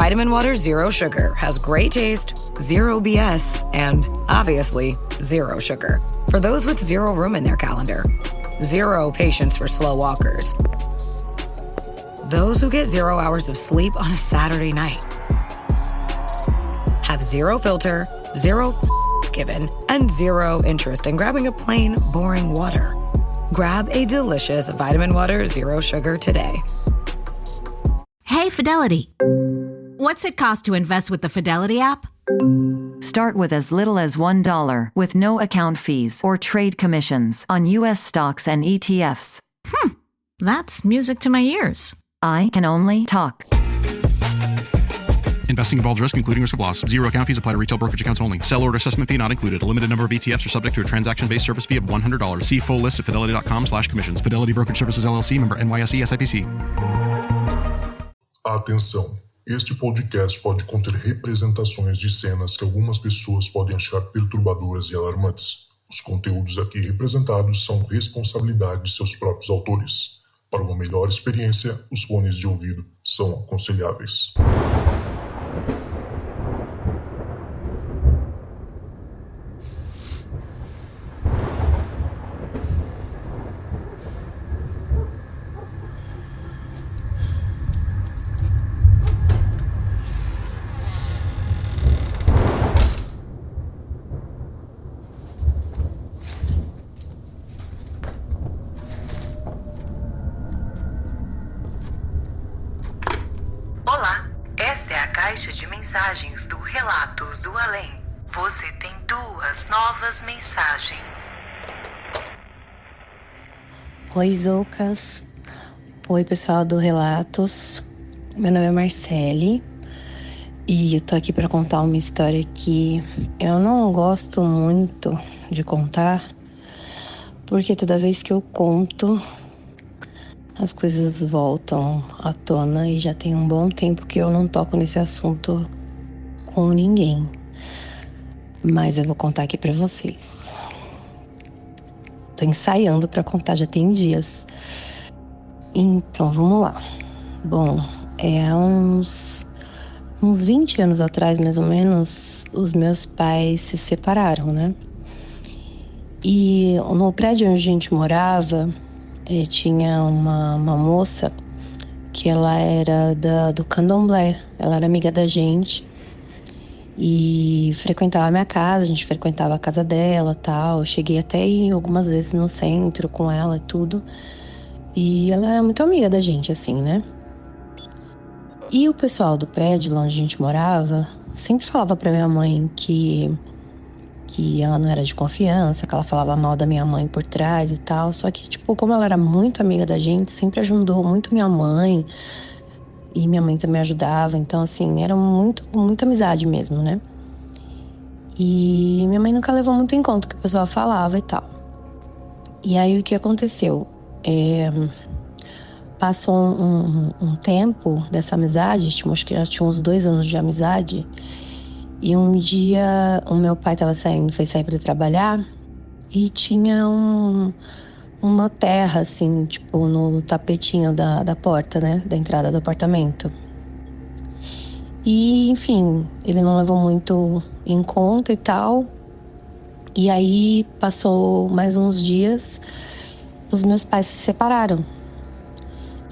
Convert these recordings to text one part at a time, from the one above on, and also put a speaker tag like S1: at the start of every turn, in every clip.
S1: Vitamin Water Zero Sugar has great taste, zero BS, and, obviously, zero sugar. For those with zero room in their calendar. Zero patience for slow walkers. Those who get 0 hours of sleep on a Saturday night. Have zero filter, zero given, and zero interest in grabbing a plain, boring water. Grab a delicious Vitamin Water Zero Sugar today.
S2: Hey, Fidelity. What's it cost to invest with the Fidelity app?
S3: Start with as little as $1 with no account fees or trade commissions on U.S. stocks and ETFs.
S2: That's music to my ears.
S3: I can only talk.
S4: Investing involves risk, including risk of loss. Zero account fees apply to retail brokerage accounts only. Sell order assessment fee not included. A limited number of ETFs are subject to a transaction-based service fee of $100. See full list at fidelity.com/commissions. Fidelity Brokerage Services, LLC, member NYSE, SIPC.
S5: Atenção! Este podcast pode conter representações de cenas que algumas pessoas podem achar perturbadoras e alarmantes. Os conteúdos aqui representados são responsabilidade de seus próprios autores. Para uma melhor experiência, os fones de ouvido são aconselháveis.
S6: Olá, esta é a caixa de mensagens do Relatos do Além. Você tem 2 novas mensagens.
S7: Oi, Zoucas. Oi, pessoal do Relatos. Meu nome é Marcele e eu tô aqui pra contar uma história que eu não gosto muito de contar, porque toda vez que eu conto, as coisas voltam à tona e já tem um bom tempo que eu não toco nesse assunto com ninguém. Mas eu vou contar aqui pra vocês. Tô ensaiando pra contar, já tem dias. Então, vamos lá. Bom, há uns 20 anos atrás, mais ou menos, os meus pais se separaram, né? E no prédio onde a gente morava, tinha uma moça que ela era do candomblé. Ela era amiga da gente e frequentava a minha casa, a gente frequentava a casa dela e tal. Eu cheguei até ir algumas vezes no centro com ela e tudo. E ela era muito amiga da gente, assim, né? E o pessoal do prédio, lá onde a gente morava, sempre falava pra minha mãe que ela não era de confiança, que ela falava mal da minha mãe por trás e tal. Só que, tipo, como ela era muito amiga da gente, sempre ajudou muito minha mãe. E minha mãe também ajudava. Então, assim, era muita amizade mesmo, né? E minha mãe nunca levou muito em conta o que o pessoal falava e tal. E aí, o que aconteceu? Passou um tempo dessa amizade, acho que já tinha uns 2 anos de amizade. E um dia o meu pai foi sair pra trabalhar e tinha uma terra, assim, tipo, no tapetinho da porta, né? Da entrada do apartamento. E, enfim, ele não levou muito em conta e tal. E aí, passou mais uns dias, os meus pais se separaram.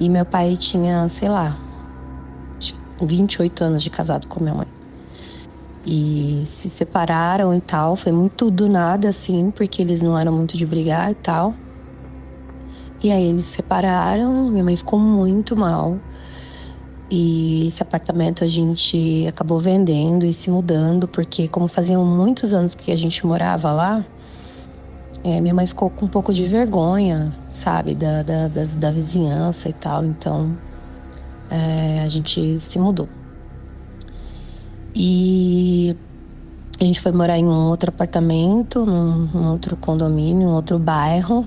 S7: E meu pai tinha, sei lá, 28 anos de casado com minha mãe. E se separaram e tal, foi muito do nada, assim, porque eles não eram muito de brigar e tal. E aí eles se separaram, minha mãe ficou muito mal. E esse apartamento a gente acabou vendendo e se mudando, porque como faziam muitos anos que a gente morava lá, minha mãe ficou com um pouco de vergonha, sabe, da vizinhança e tal. Então, a gente se mudou. E a gente foi morar em um outro apartamento, num outro condomínio, um outro bairro.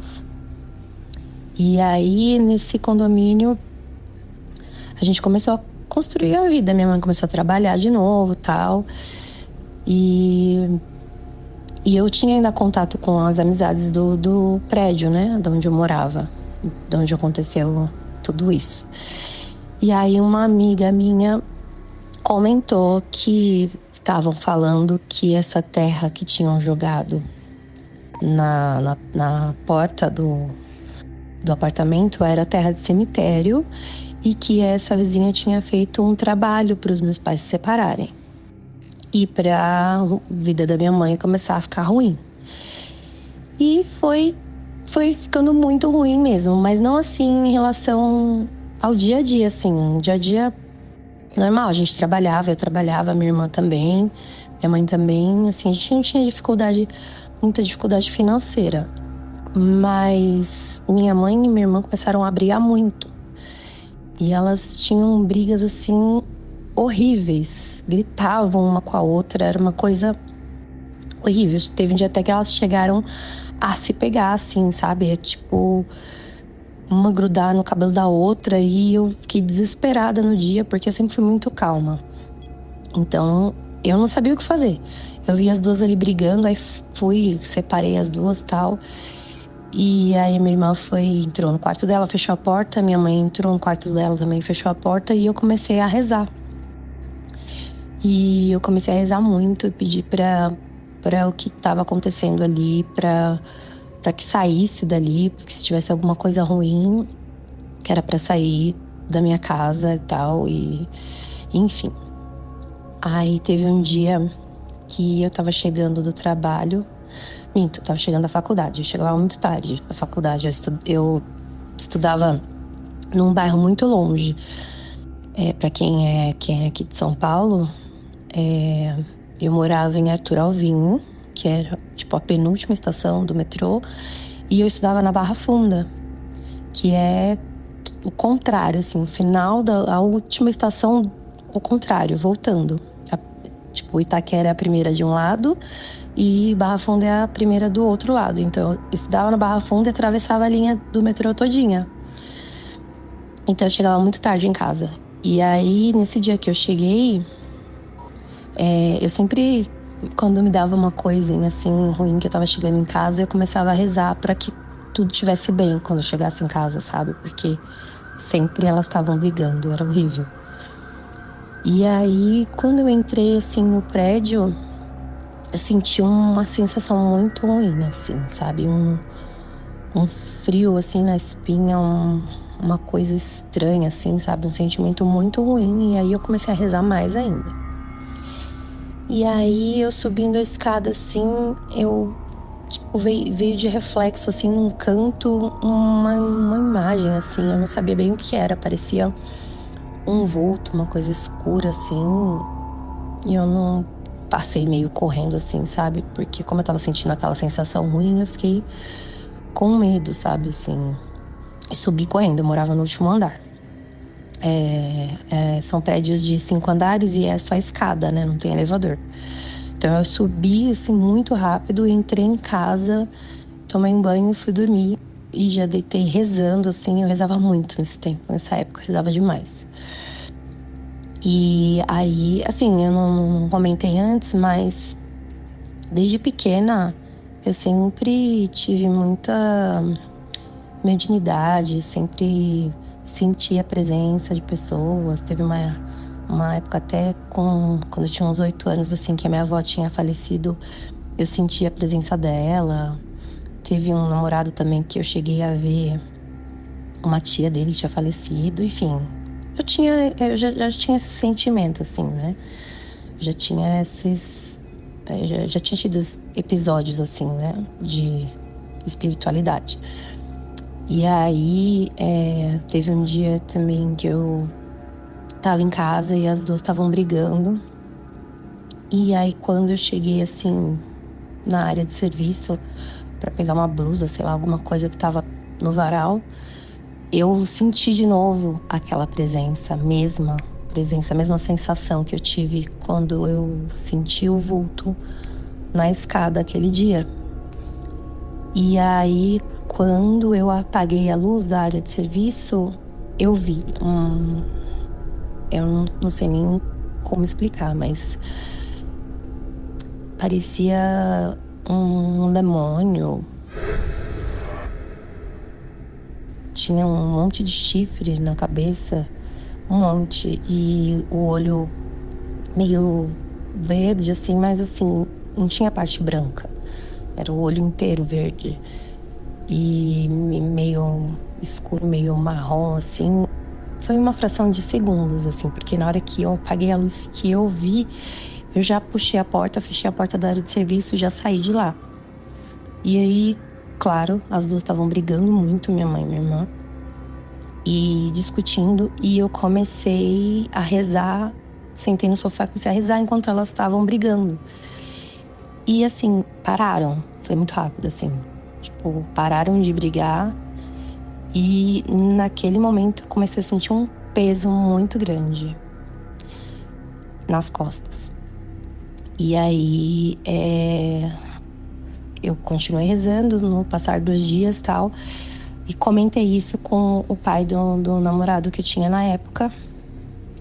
S7: E aí, nesse condomínio, a gente começou a construir a vida. Minha mãe começou a trabalhar de novo e tal. E eu tinha ainda contato com as amizades do prédio, né? De onde eu morava, de onde aconteceu tudo isso. E aí, uma amiga minha comentou que estavam falando que essa terra que tinham jogado na porta do apartamento era terra de cemitério e que essa vizinha tinha feito um trabalho para os meus pais se separarem e para a vida da minha mãe começar a ficar ruim. E foi ficando muito ruim mesmo, mas não assim em relação ao dia a dia, assim. No dia a dia normal, a gente trabalhava, eu trabalhava, minha irmã também, minha mãe também. Assim, a gente não tinha muita dificuldade financeira. Mas minha mãe e minha irmã começaram a brigar muito. E elas tinham brigas, assim, horríveis. Gritavam uma com a outra, era uma coisa horrível. Teve um dia até que elas chegaram a se pegar, assim, sabe? Tipo, uma grudar no cabelo da outra. E eu fiquei desesperada no dia, porque eu sempre fui muito calma. Então, eu não sabia o que fazer. Eu vi as duas ali brigando, aí separei as duas e tal. E aí minha irmã entrou no quarto dela, fechou a porta. Minha mãe entrou no quarto dela também, fechou a porta. E eu comecei a rezar. E eu comecei a rezar muito e pedir pra o que estava acontecendo ali, pra que saísse dali, porque se tivesse alguma coisa ruim, que era pra sair da minha casa e tal, e enfim. Aí teve um dia que eu tava chegando do trabalho, eu tava chegando da faculdade, eu chegava muito tarde da faculdade, eu estudava num bairro muito longe. Pra quem é aqui de São Paulo, eu morava em Arthur Alvim, que era tipo a penúltima estação do metrô, e eu estudava na Barra Funda, que é o contrário, assim, o final a última estação, o contrário, voltando. Tipo, Itaquera é a primeira de um lado e Barra Funda é a primeira do outro lado. Então eu estudava na Barra Funda e atravessava a linha do metrô todinha. Então eu chegava muito tarde em casa. E aí, nesse dia que eu cheguei, eu sempre, quando me dava uma coisinha assim ruim, que eu tava chegando em casa, eu começava a rezar pra que tudo estivesse bem quando eu chegasse em casa, sabe? Porque sempre elas estavam brigando, era horrível. E aí, quando eu entrei assim no prédio, eu senti uma sensação muito ruim, assim, sabe? Um frio assim na espinha, uma coisa estranha, assim, sabe? Um sentimento muito ruim. E aí eu comecei a rezar mais ainda. E aí, eu subindo a escada, assim, veio de reflexo, assim, num canto, uma imagem, assim. Eu não sabia bem o que era, parecia um vulto, uma coisa escura, assim. E eu não passei meio correndo, assim, sabe? Porque como eu tava sentindo aquela sensação ruim, eu fiquei com medo, sabe, assim. E subi correndo, eu morava no último andar. São prédios de 5 andares e é só escada, né? Não tem elevador. Então eu subi, assim, muito rápido, entrei em casa, tomei um banho e fui dormir. E já deitei rezando, assim, eu rezava muito nessa época, eu rezava demais. E aí, assim, eu não comentei antes, mas desde pequena eu sempre tive muita mediunidade, sempre senti a presença de pessoas. Teve uma época até quando eu tinha uns 8 anos, assim, que a minha avó tinha falecido, eu senti a presença dela. Teve um namorado também que eu cheguei a ver, uma tia dele tinha falecido, enfim. Eu já tinha esse sentimento, assim, né? Já tinha já tinha tido episódios, assim, né? De espiritualidade. E aí, teve um dia também que eu tava em casa e as duas estavam brigando. E aí, quando eu cheguei, assim, na área de serviço, pra pegar uma blusa, sei lá, alguma coisa que tava no varal, eu senti de novo aquela presença, a mesma sensação que eu tive quando eu senti o vulto na escada aquele dia. E aí, quando eu apaguei a luz da área de serviço, eu vi eu não sei nem como explicar, mas parecia um demônio. Tinha um monte de chifre na cabeça, um monte, e o olho meio verde, assim, mas assim, não tinha parte branca. Era o olho inteiro verde. E meio escuro, meio marrom, assim. Foi uma fração de segundos, assim, porque na hora que eu apaguei a luz que eu vi, eu já puxei a porta, fechei a porta da área de serviço e já saí de lá. E aí, claro, as duas estavam brigando muito, minha mãe e minha irmã, e discutindo, e eu comecei a rezar, sentei no sofá e comecei a rezar enquanto elas estavam brigando. E assim, pararam, foi muito rápido, assim, tipo, pararam de brigar. E naquele momento eu comecei a sentir um peso muito grande nas costas. E aí eu continuei rezando no passar dos dias e tal. E comentei isso com o pai do namorado que eu tinha na época.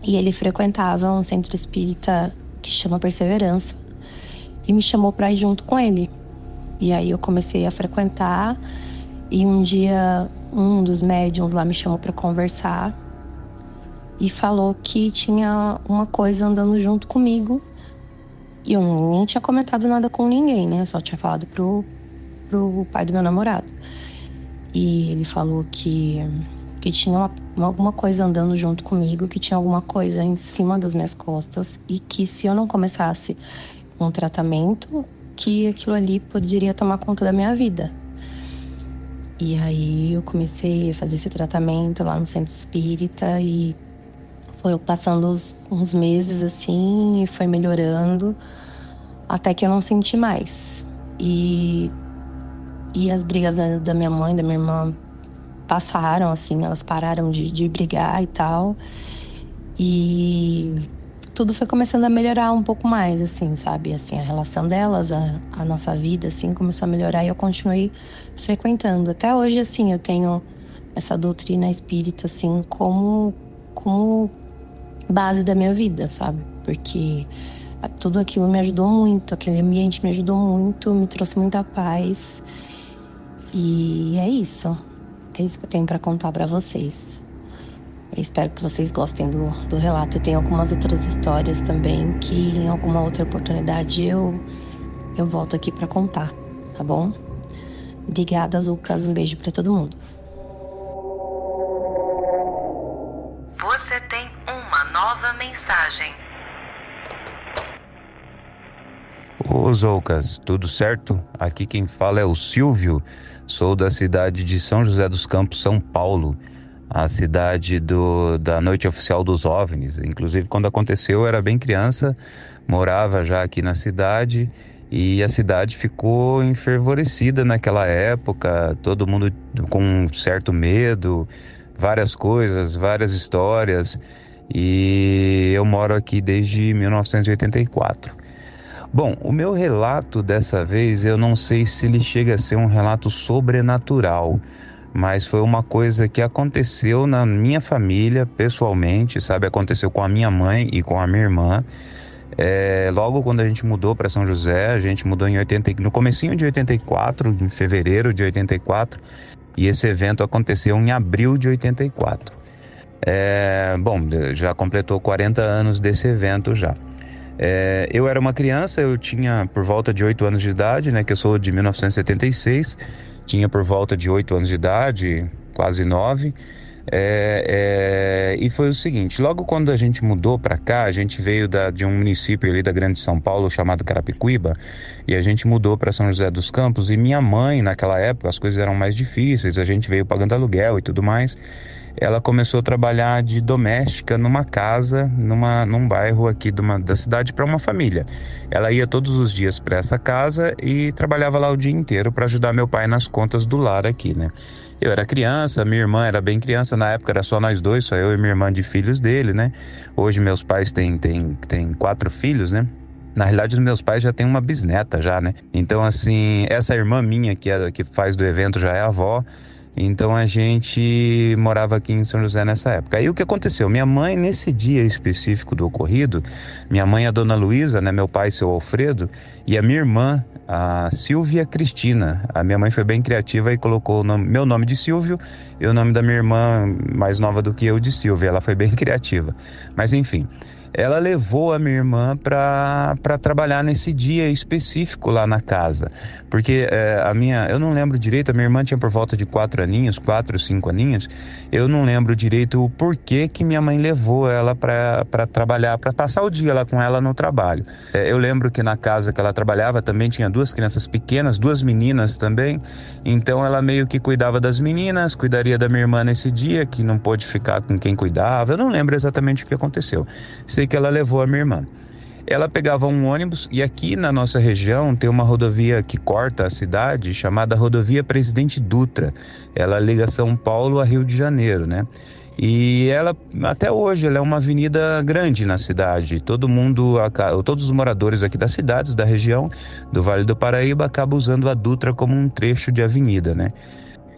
S7: E ele frequentava um centro espírita que chama Perseverança. E me chamou pra ir junto com ele. E aí eu comecei a frequentar. E um dia um dos médiuns lá me chamou pra conversar. E falou que tinha uma coisa andando junto comigo. E eu nem tinha comentado nada com ninguém, né? Eu só tinha falado pro pai do meu namorado. E ele falou que tinha alguma coisa andando junto comigo, que tinha alguma coisa em cima das minhas costas. E que se eu não começasse um tratamento, que aquilo ali poderia tomar conta da minha vida. E aí eu comecei a fazer esse tratamento lá no centro espírita e foram passando uns meses assim e foi melhorando até que eu não senti mais. E as brigas da minha mãe, da minha irmã passaram, assim, elas pararam de brigar e tal. E tudo foi começando a melhorar um pouco mais, assim, sabe? Assim, a relação delas, a nossa vida, assim, começou a melhorar e eu continuei frequentando. Até hoje, assim, eu tenho essa doutrina espírita, assim, como base da minha vida, sabe? Porque tudo aquilo me ajudou muito, aquele ambiente me ajudou muito, me trouxe muita paz. E é isso. É isso que eu tenho pra contar pra vocês. Eu espero que vocês gostem do relato. Eu tenho algumas outras histórias também que em alguma outra oportunidade eu volto aqui pra contar, tá bom? Obrigada, Lucas. Um beijo pra todo mundo.
S6: Você tem uma nova mensagem.
S8: Ô Zoucas, tudo certo? Aqui quem fala é o Silvio. Sou da cidade de São José dos Campos, São Paulo. A cidade da Noite Oficial dos OVNIs. Inclusive, quando aconteceu, eu era bem criança, morava já aqui na cidade e a cidade ficou enfervorecida naquela época, todo mundo com um certo medo, várias coisas, várias histórias, e eu moro aqui desde 1984. Bom, o meu relato dessa vez, eu não sei se ele chega a ser um relato sobrenatural, mas foi uma coisa que aconteceu na minha família, pessoalmente, sabe? Aconteceu com a minha mãe e com a minha irmã. Logo quando a gente mudou para São José, a gente mudou no comecinho de 84, em fevereiro de 84, e esse evento aconteceu em abril de 84. Bom, já completou 40 anos desse evento já. Eu era uma criança, eu tinha por volta de 8 anos de idade, né? Que eu sou de 1976, tinha por volta de 8 anos de idade, quase 9. E foi o seguinte, logo quando a gente mudou para cá, a gente veio de um município ali da Grande São Paulo chamado Carapicuíba, e a gente mudou para São José dos Campos, e minha mãe naquela época, as coisas eram mais difíceis, a gente veio pagando aluguel e tudo mais. Ela começou a trabalhar de doméstica numa casa, num bairro aqui da cidade para uma família. Ela ia todos os dias para essa casa e trabalhava lá o dia inteiro para ajudar meu pai nas contas do lar aqui, né? Eu era criança, minha irmã era bem criança, na época era só nós dois, só eu e minha irmã de filhos dele, né? Hoje meus pais têm 4 filhos, né? Na realidade, os meus pais já têm uma bisneta já, né? Então, assim, essa irmã minha que faz do evento já é avó. Então a gente morava aqui em São José nessa época. Aí o que aconteceu? Minha mãe, nesse dia específico do ocorrido, minha mãe, a dona Luísa, né, meu pai, seu Alfredo, e a minha irmã, a Silvia Cristina. A minha mãe foi bem criativa e colocou meu nome de Silvio e o nome da minha irmã, mais nova do que eu, de Silvia. Ela foi bem criativa. Mas enfim, ela levou a minha irmã para trabalhar nesse dia específico lá na casa. Porque eu não lembro direito, a minha irmã tinha por volta de 4 ou 5 aninhos. Eu não lembro direito o porquê que minha mãe levou ela para trabalhar, para passar o dia lá com ela no trabalho. Eu lembro que na casa que ela trabalhava também tinha 2 crianças pequenas, 2 meninas também. Então ela meio que cuidava das meninas, cuidaria da minha irmã nesse dia, que não pôde ficar com quem cuidava. Eu não lembro exatamente o que aconteceu. Sei que ela levou a minha irmã. Ela pegava um ônibus e aqui na nossa região tem uma rodovia que corta a cidade chamada Rodovia Presidente Dutra. Ela liga São Paulo a Rio de Janeiro, né? E ela, até hoje, ela é uma avenida grande na cidade. Todos os moradores aqui das cidades, da região do Vale do Paraíba, acabam usando a Dutra como um trecho de avenida, né?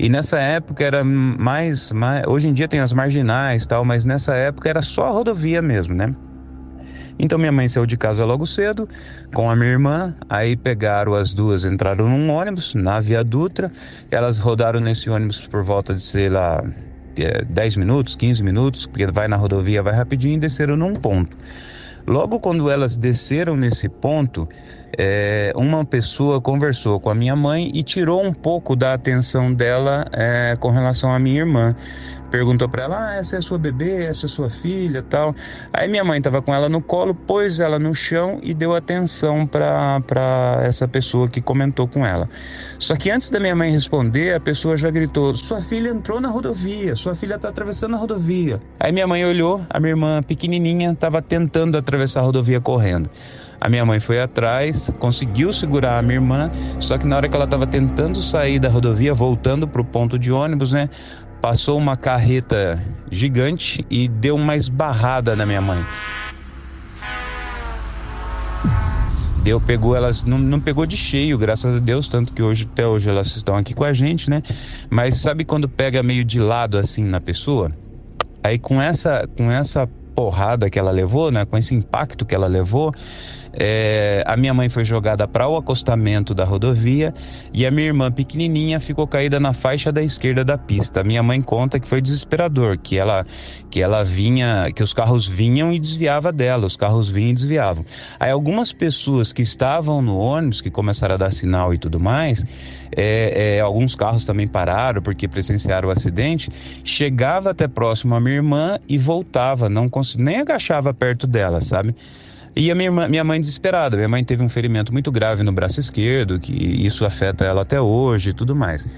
S8: E nessa época era mais... Hoje em dia tem as marginais e tal, mas nessa época era só a rodovia mesmo, né? Então minha mãe saiu de casa logo cedo com a minha irmã, aí pegaram as duas, entraram num ônibus na Via Dutra, elas rodaram nesse ônibus por volta de, sei lá, 10 minutos, 15 minutos, porque vai na rodovia, vai rapidinho, e desceram num ponto. Logo quando elas desceram nesse ponto, uma pessoa conversou com a minha mãe e tirou um pouco da atenção dela com relação à minha irmã. Perguntou para ela, essa é a sua bebê, essa é a sua filha, tal. Aí minha mãe estava com ela no colo, pôs ela no chão e deu atenção para essa pessoa que comentou com ela. Só que antes da minha mãe responder, a pessoa já gritou, sua filha entrou na rodovia, sua filha está atravessando a rodovia. Aí minha mãe olhou, a minha irmã pequenininha estava tentando atravessar a rodovia correndo. A minha mãe foi atrás, conseguiu segurar a minha irmã, só que na hora que ela estava tentando sair da rodovia, voltando para o ponto de ônibus, né? Passou uma carreta gigante e deu uma esbarrada na minha mãe. Pegou elas, não pegou de cheio, graças a Deus, tanto que até hoje elas estão aqui com a gente, né? Mas sabe quando pega meio de lado assim na pessoa? Aí com essa porrada que ela levou, né? Com esse impacto que ela levou, a minha mãe foi jogada para o acostamento da rodovia e a minha irmã pequenininha ficou caída na faixa da esquerda da pista. A minha mãe conta que foi desesperador, que ela vinha, que os carros vinham e desviava dela, os carros vinham e desviavam. Aí algumas pessoas que estavam no ônibus, que começaram a dar sinal e tudo mais, alguns carros também pararam porque presenciaram o acidente, chegava até próximo à minha irmã e voltava, nem agachava perto dela, sabe? E a minha mãe desesperada. Minha mãe teve um ferimento muito grave no braço esquerdo, que isso afeta ela até hoje e tudo mais.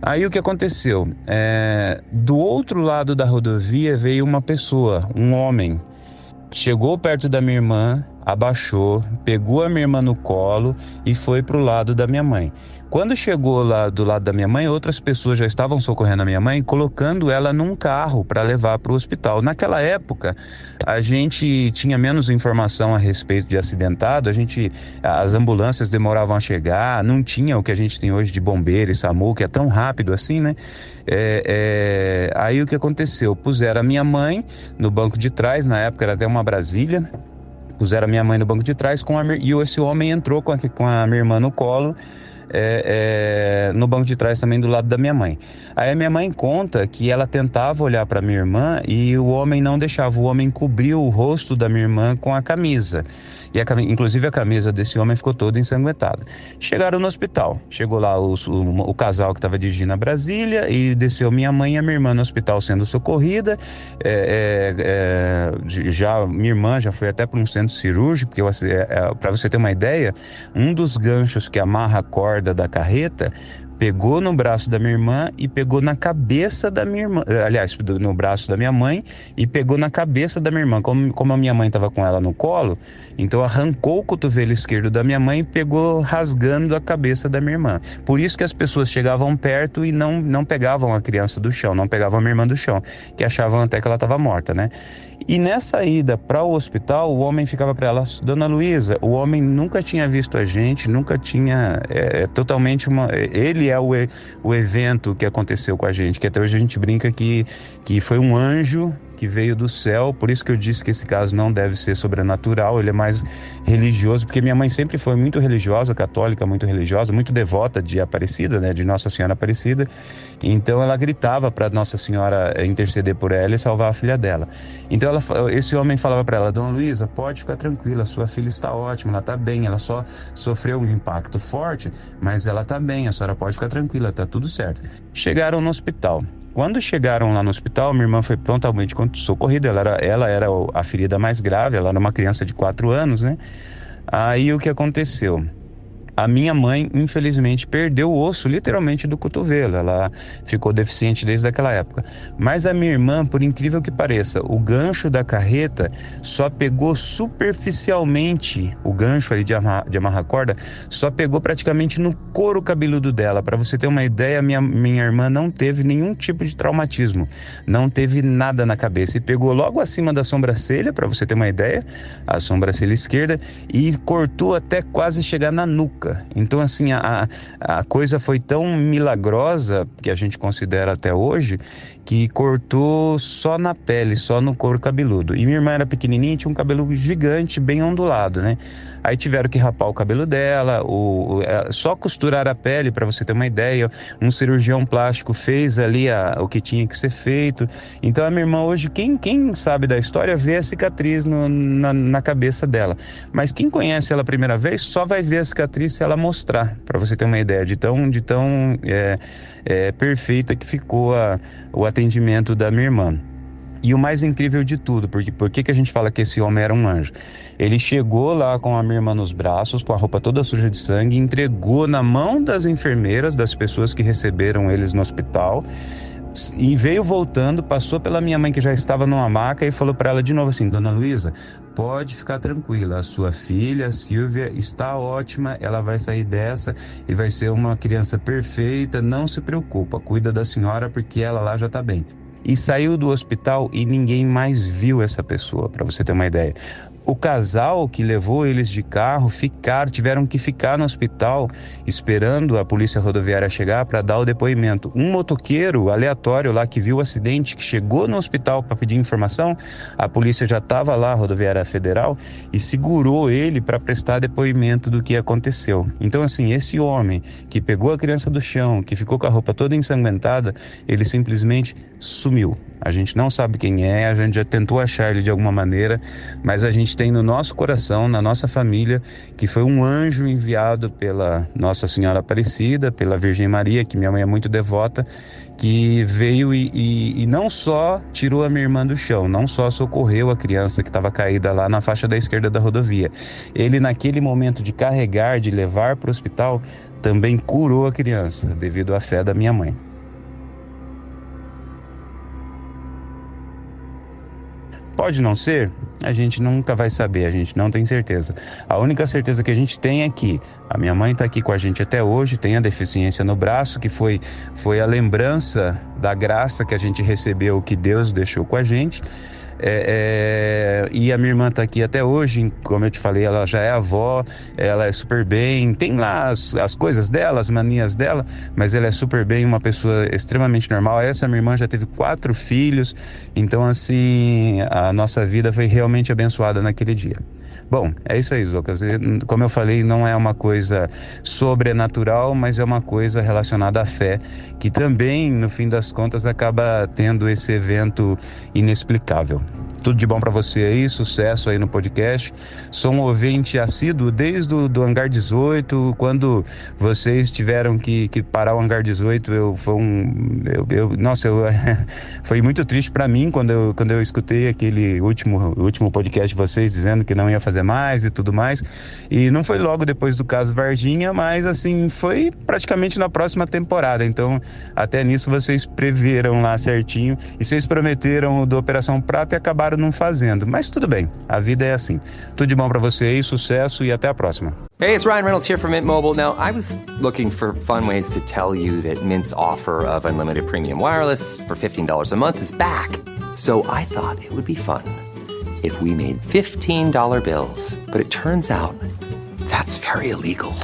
S8: Aí o que aconteceu? Do outro lado da rodovia veio uma pessoa, um homem. Chegou perto da minha irmã, abaixou, pegou a minha irmã no colo e foi pro lado da minha mãe. Quando chegou lá do lado da minha mãe, outras pessoas já estavam socorrendo a minha mãe, colocando ela num carro para levar para o hospital. Naquela época, a gente tinha menos informação a respeito de acidentado, as ambulâncias demoravam a chegar, não tinha o que a gente tem hoje de bombeiro e SAMU, que é tão rápido assim, né? Aí o que aconteceu? Puseram a minha mãe no banco de trás, na época era até uma Brasília, puseram a minha mãe no banco de trás e esse homem entrou com a minha irmã no colo, no banco de trás também do lado da minha mãe. Aí a minha mãe conta que ela tentava olhar para minha irmã e o homem não deixava, o homem cobriu o rosto da minha irmã com a camisa. E inclusive a camisa desse homem ficou toda ensanguentada. Chegaram no hospital, chegou lá o casal que estava dirigindo a Brasília e desceu minha mãe e a minha irmã no hospital sendo socorrida. Minha irmã já foi até para um centro cirúrgico, porque para você ter uma ideia, um dos ganchos que amarra a corda da carreta pegou no braço da minha irmã e pegou na cabeça da minha irmã, aliás, no braço da minha mãe e pegou na cabeça da minha irmã. Como a minha mãe estava com ela no colo, então arrancou o cotovelo esquerdo da minha mãe e pegou rasgando a cabeça da minha irmã. Por isso que as pessoas chegavam perto e não pegavam a criança do chão, não pegavam a minha irmã do chão, que achavam até que ela estava morta, né? E nessa ida para o hospital, o homem ficava para ela, Dona Luísa, o homem nunca tinha visto a gente, nunca tinha, ele é o evento que aconteceu com a gente, que até hoje a gente brinca que foi um anjo que veio do céu, por isso que eu disse que esse caso não deve ser sobrenatural, ele é mais religioso, porque minha mãe sempre foi muito religiosa, católica, muito religiosa, muito devota de Aparecida, né, de Nossa Senhora Aparecida. Então ela gritava para Nossa Senhora interceder por ela e salvar a filha dela. Então esse homem falava para ela: Dona Luísa, pode ficar tranquila, sua filha está ótima, ela está bem, ela só sofreu um impacto forte, mas ela está bem, a senhora pode ficar tranquila, está tudo certo. Chegaram no hospital. Quando chegaram lá no hospital, minha irmã foi prontamente socorrida. Ela era a ferida mais grave, ela era uma criança de 4 anos, né? Aí o que aconteceu? A minha mãe, infelizmente, perdeu o osso, literalmente, do cotovelo. Ela ficou deficiente desde aquela época. Mas a minha irmã, por incrível que pareça, o gancho da carreta só pegou superficialmente, o gancho ali de amarrar corda, só pegou praticamente no couro cabeludo dela. Para você ter uma ideia, minha irmã não teve nenhum tipo de traumatismo. Não teve nada na cabeça. E pegou logo acima da sobrancelha, para você ter uma ideia, a sobrancelha esquerda, e cortou até quase chegar na nuca. Então, assim, a coisa foi tão milagrosa, que a gente considera até hoje, que cortou só na pele, só no couro cabeludo. E minha irmã era pequenininha e tinha um cabelo gigante, bem ondulado, né? Aí tiveram que rapar o cabelo dela, só costurar a pele, para você ter uma ideia. Um cirurgião plástico fez ali o que tinha que ser feito. Então a minha irmã hoje, quem sabe da história, vê a cicatriz na cabeça dela. Mas quem conhece ela a primeira vez, só vai ver a cicatriz se ela mostrar, para você ter uma ideia de tão perfeita que ficou o atendimento da minha irmã. E o mais incrível de tudo, porque por que a gente fala que esse homem era um anjo? Ele chegou lá com a minha irmã nos braços, com a roupa toda suja de sangue, entregou na mão das enfermeiras, das pessoas que receberam eles no hospital, e veio voltando, passou pela minha mãe, que já estava numa maca, e falou para ela de novo assim: Dona Luísa, pode ficar tranquila, a sua filha, a Silvia, está ótima, ela vai sair dessa e vai ser uma criança perfeita, não se preocupa, cuida da senhora, porque ela lá já está bem. E saiu do hospital e ninguém mais viu essa pessoa, para você ter uma ideia. O casal que levou eles de carro tiveram que ficar no hospital esperando a polícia rodoviária chegar para dar o depoimento. Um motoqueiro aleatório lá que viu o acidente, que chegou no hospital para pedir informação, a polícia já estava lá, a rodoviária federal, e segurou ele para prestar depoimento do que aconteceu. Então, assim, esse homem que pegou a criança do chão, que ficou com a roupa toda ensanguentada, ele simplesmente sumiu. A gente não sabe quem é, a gente já tentou achar ele de alguma maneira, mas a gente tem no nosso coração, na nossa família, que foi um anjo enviado pela Nossa Senhora Aparecida, pela Virgem Maria, que minha mãe é muito devota, que veio e não só tirou a minha irmã do chão, não só socorreu a criança que estava caída lá na faixa da esquerda da rodovia. Ele, naquele momento de carregar, de levar para o hospital, também curou a criança, devido à fé da minha mãe. Pode não ser? A gente nunca vai saber, a gente não tem certeza. A única certeza que a gente tem é que a minha mãe está aqui com a gente até hoje, tem a deficiência no braço, que foi a lembrança da graça que a gente recebeu, que Deus deixou com a gente. E a minha irmã está aqui até hoje, como eu te falei, ela já é avó, ela é super bem, tem lá as coisas dela, as manias dela, mas ela é super bem, uma pessoa extremamente normal. Essa minha irmã já teve 4 filhos, então assim, a nossa vida foi realmente abençoada naquele dia. Bom, é isso aí, Zocas. Como eu falei, não é uma coisa sobrenatural, mas é uma coisa relacionada à fé, que também, no fim das contas, acaba tendo esse evento inexplicável. Tudo de bom para você aí, sucesso aí no podcast. Sou um ouvinte assíduo desde o Hangar 18, quando vocês tiveram que parar o Hangar 18, foi muito triste para mim quando eu escutei aquele último podcast de vocês dizendo que não ia fazer mais e tudo mais. E não foi logo depois do caso Varginha, mas assim, foi praticamente na próxima temporada. Então, até nisso vocês preveram lá certinho e vocês prometeram do Operação Prata e acabaram não fazendo, mas tudo bem, a vida é assim. Tudo de bom pra você aí, sucesso e até a próxima.
S9: Hey, it's Ryan Reynolds here from Mint Mobile. Now, I was looking for fun ways to tell you that Mint's offer of unlimited premium wireless for $15 a month is back. So I thought it would be fun if we made $15 bills. But it turns out that's very illegal.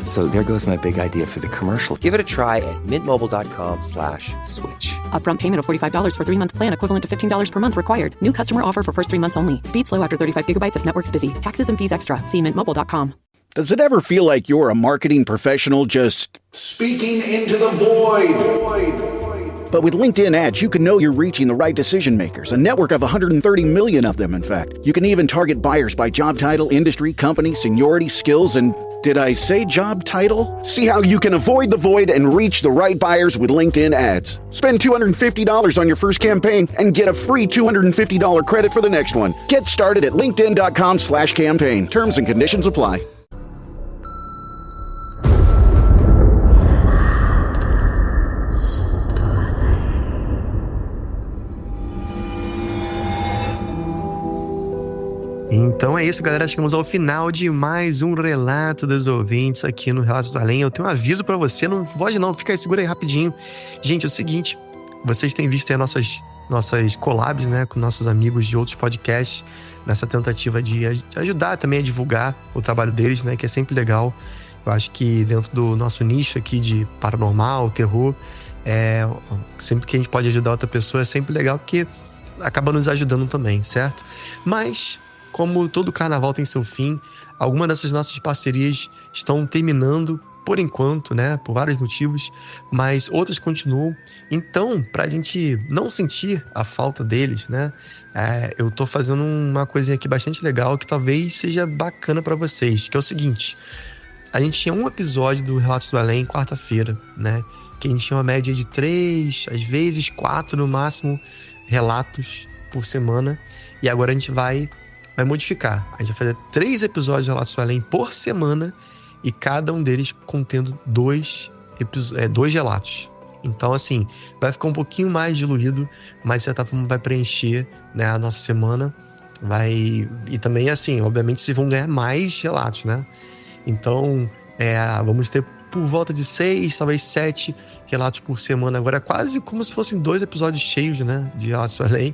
S9: So there goes my big idea for the commercial. Give it a try at mintmobile.com/switch.
S10: Upfront payment of $45 for 3-month plan, equivalent to $15 per month required. New customer offer for first 3 months only. Speed slow after 35 gigabytes if network's busy. Taxes and fees extra. See mintmobile.com.
S11: Does it ever feel like you're a marketing professional just speaking into the void? But with LinkedIn ads, you can know you're reaching the right decision makers, a network of 130 million of them, in fact. You can even target buyers by job title, industry, company, seniority, skills, and did I say job title? See how you can avoid the void and reach the right buyers with LinkedIn ads. Spend $250 on your first campaign and get a free $250 credit for the next one. Get started at linkedin.com/campaign. Terms and conditions apply.
S12: Então é isso, galera. Chegamos ao final de mais um Relato dos Ouvintes aqui no Relatos do Além. Eu tenho um aviso pra você, não foge não, fica aí, segura aí rapidinho. Gente, é o seguinte, vocês têm visto aí nossas collabs, né, com nossos amigos de outros podcasts, nessa tentativa de ajudar também a divulgar o trabalho deles, né, que é sempre legal. Eu acho que dentro do nosso nicho aqui de paranormal, terror, sempre que a gente pode ajudar outra pessoa é sempre legal, porque acaba nos ajudando também, certo? Mas como todo carnaval tem seu fim, algumas dessas nossas parcerias estão terminando por enquanto, né? Por vários motivos, mas outras continuam. Então, pra gente não sentir a falta deles, né? Eu tô fazendo uma coisinha aqui bastante legal que talvez seja bacana pra vocês, que é o seguinte. A gente tinha um episódio do Relatos do Além quarta-feira, né? Que a gente tinha uma média de 3, às vezes 4 no máximo, relatos por semana. E agora a gente vai modificar. A gente vai fazer 3 episódios de Relatos do Além por semana e cada um deles contendo 2 relatos. Então, assim, vai ficar um pouquinho mais diluído, mas de certa forma vai preencher, né, a nossa semana. E também, assim, obviamente, vocês vão ganhar mais relatos, né? Então, vamos ter por volta de 6, talvez 7 relatos por semana. Agora é quase como se fossem 2 episódios cheios, né, de Relatos do Além.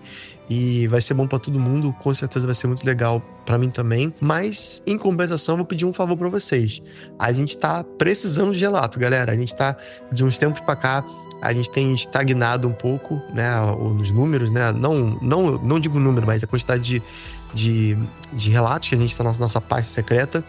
S12: E vai ser bom pra todo mundo, com certeza vai ser muito legal pra mim também. Mas, em compensação, vou pedir um favor pra vocês. A gente tá precisando de relato, galera. A gente tá, de uns tempos pra cá, a gente tem estagnado um pouco, né, nos números, né? Não digo número, mas a quantidade de relatos que a gente tá na nossa parte secreta.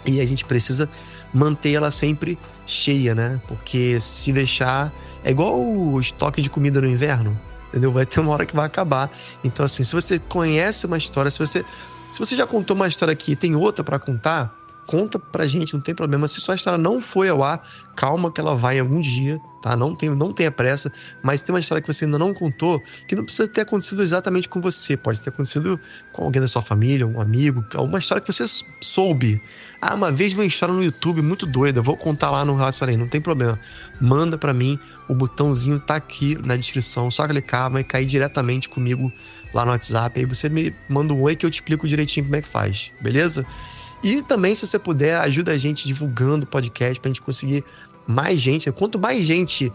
S12: E a gente precisa manter ela sempre cheia, né? Porque se deixar... É igual o estoque de comida no inverno. Entendeu? Vai ter uma hora que vai acabar. Então, assim, se você conhece uma história, se você já contou uma história aqui e tem outra pra contar, conta pra gente, não tem problema. Se sua história não foi ao ar, calma que ela vai em algum dia, tá? Não tenha pressa, mas tem uma história que você ainda não contou, que não precisa ter acontecido exatamente com você, pode ter acontecido com alguém da sua família, um amigo, alguma história que você soube. Uma vez vi uma história no YouTube muito doida, vou contar lá no Relatos do Além, não tem problema. Manda pra mim, o botãozinho tá aqui na descrição, só clicar, vai cair diretamente comigo lá no WhatsApp, aí você me manda um oi que eu te explico direitinho como é que faz, beleza? E também, se você puder, ajuda a gente divulgando o podcast pra gente conseguir mais gente. Quanto mais gente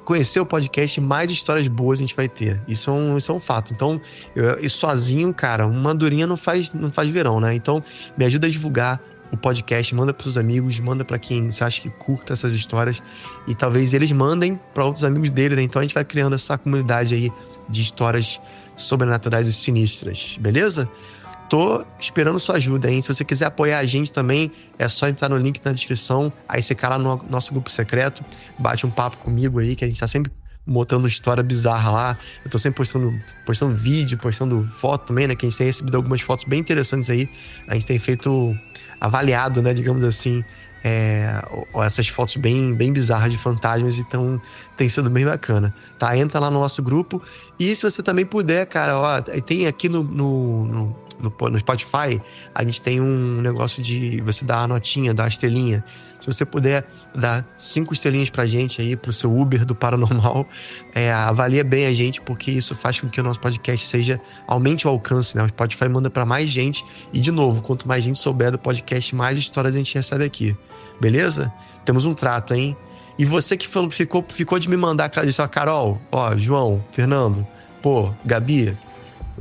S12: conhecer o podcast, mais histórias boas a gente vai ter. Isso é um fato. Então, eu sozinho, cara, uma andorinha não faz verão, né? Então, me ajuda a divulgar o podcast, manda pros seus amigos, manda pra quem você acha que curta essas histórias e talvez eles mandem pra outros amigos dele, né? Então a gente vai criando essa comunidade aí de histórias sobrenaturais e sinistras, beleza? Tô esperando sua ajuda, hein? Se você quiser apoiar a gente também, é só entrar no link na descrição, aí você cai lá no nosso grupo secreto, bate um papo comigo aí, que a gente tá sempre botando história bizarra lá. Eu tô sempre postando vídeo, postando foto também, né? Que a gente tem recebido algumas fotos bem interessantes aí. A gente tem avaliado, né? Digamos assim, essas fotos bem bizarras de fantasmas, então tem sido bem bacana, tá? Entra lá no nosso grupo e se você também puder, cara, ó, tem aqui no Spotify, a gente tem um negócio de você dar a notinha, dar a estrelinha. Se você puder dar 5 estrelinhas pra gente aí, pro seu Uber do Paranormal, avalia bem a gente, porque isso faz com que o nosso podcast aumente o alcance, né? O Spotify manda pra mais gente e, de novo, quanto mais gente souber do podcast, mais histórias a gente recebe aqui. Beleza? Temos um trato, hein? E você que ficou de me mandar, disse, ó, Carol, ó, João, Fernando, pô, Gabi,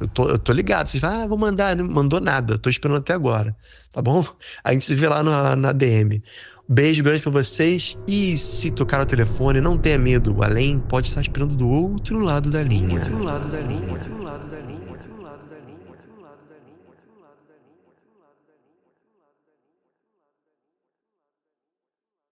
S12: eu tô ligado. Vocês falam, vou mandar. Não mandou nada, tô esperando até agora, tá bom? A gente se vê lá na DM. Beijo grande pra vocês. E se tocar o telefone, não tenha medo. O além pode estar esperando do outro lado da linha.